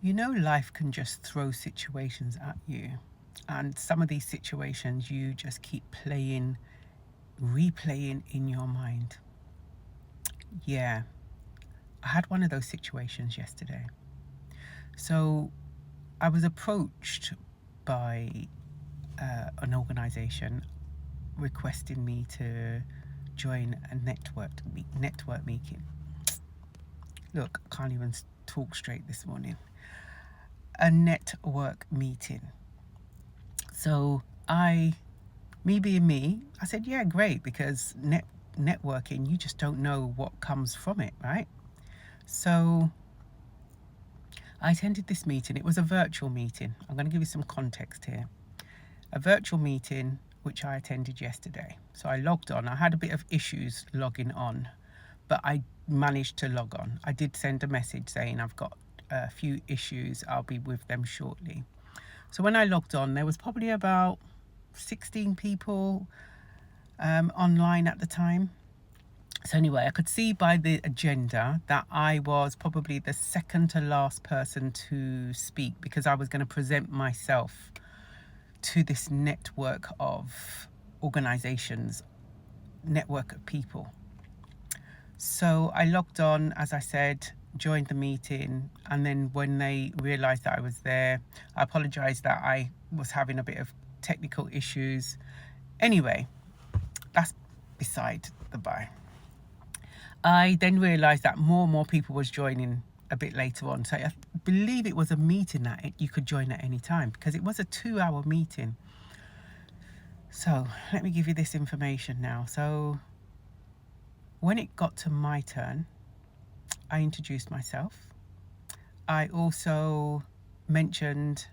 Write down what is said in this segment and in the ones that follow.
You know, life can just throw situations at you, and some of these situations you just keep replaying in your mind. Yeah, I had one of those situations yesterday. So I was approached by an organization requesting me to join a network meeting. Look, I can't even talk straight this morning. A network meeting. So me being me, I said, yeah, great, because networking, you just don't know what comes from it, right? So I attended this meeting. It was a virtual meeting. I'm going to give you some context here. A virtual meeting which I attended yesterday. So I logged on. I had a bit of issues logging on, but I managed to log on. I did send a message saying I've got a few issues. I'll be with them shortly. So when I logged on, there was probably about 16 people online at the time. So anyway, I could see by the agenda that I was probably the second to last person to speak, because I was going to present myself to this network of organizations, network of people. So I logged on, as I said, joined the meeting, and then when they realized that I was there, I apologized that I was having a bit of technical issues. Anyway, that's beside the by. I then realised that more and more people was joining a bit later on. So I believe it was a meeting that you could join at any time, because it was a 2-hour meeting. So let me give you this information now. So when it got to my turn, I introduced myself. I also mentioned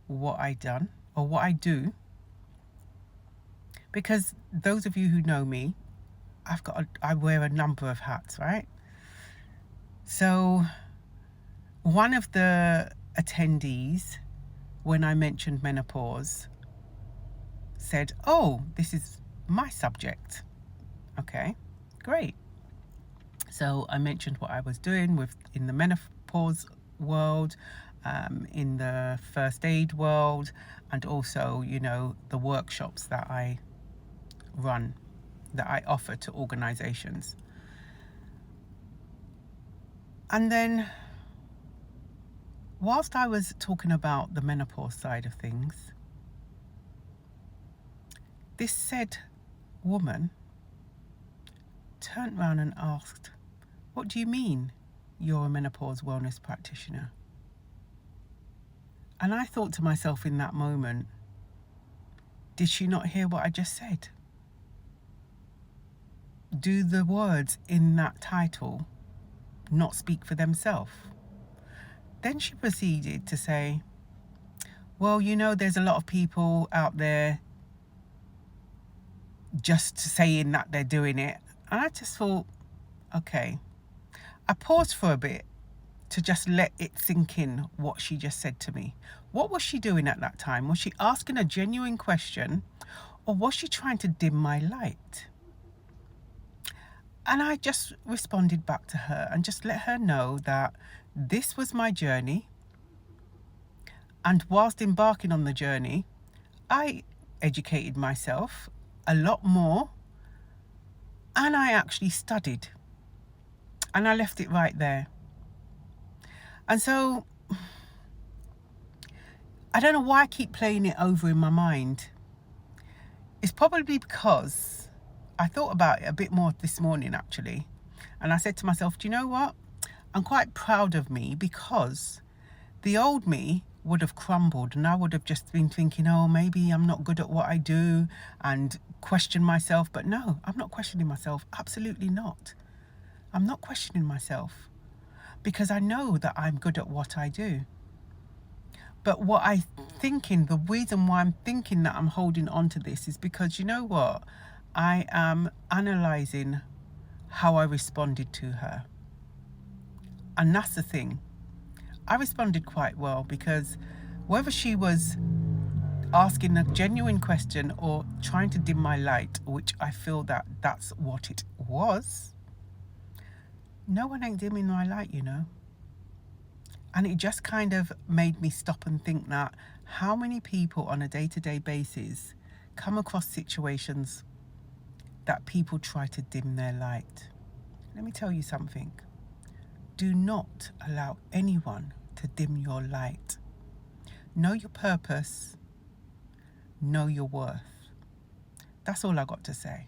what I done or what I do, because those of you who know me, I wear a number of hats, right? So one of the attendees, when I mentioned menopause, said, "Oh, this is my subject." Okay, great. So I mentioned what I was doing in the menopause world, in the first aid world, and also, the workshops that I run, that I offer to organizations. And then, whilst I was talking about the menopause side of things, this said woman turned around and asked, "What do you mean you're a menopause wellness practitioner?" And I thought to myself in that moment, did she not hear what I just said? Do the words in that title not speak for themselves? Then she proceeded to say, "Well, there's a lot of people out there just saying that they're doing it." And I just thought, okay. I paused for a bit to just let it sink in what she just said to me. What was she doing at that time? Was she asking a genuine question, or was she trying to dim my light? And I just responded back to her and just let her know that this was my journey. And whilst embarking on the journey, I educated myself a lot more, and I actually studied. And I left it right there. And so I don't know why I keep playing it over in my mind. It's probably because I thought about it a bit more this morning, actually. And I said to myself, do you know what? I'm quite proud of me, because the old me would have crumbled, and I would have just been thinking, oh, maybe I'm not good at what I do, and question myself. But no, I'm not questioning myself. Absolutely not. I'm not questioning myself, because I know that I'm good at what I do. But the reason why I'm thinking that I'm holding on to this is because, you know what? I am analysing how I responded to her. And that's the thing. I responded quite well, because whether she was asking a genuine question or trying to dim my light, which I feel that that's what it was, no one ain't dimming my light, And it just kind of made me stop and think that how many people on a day-to-day basis come across situations that people try to dim their light. Let me tell you something. Do not allow anyone to dim your light. Know your purpose. Know your worth. That's all I got to say.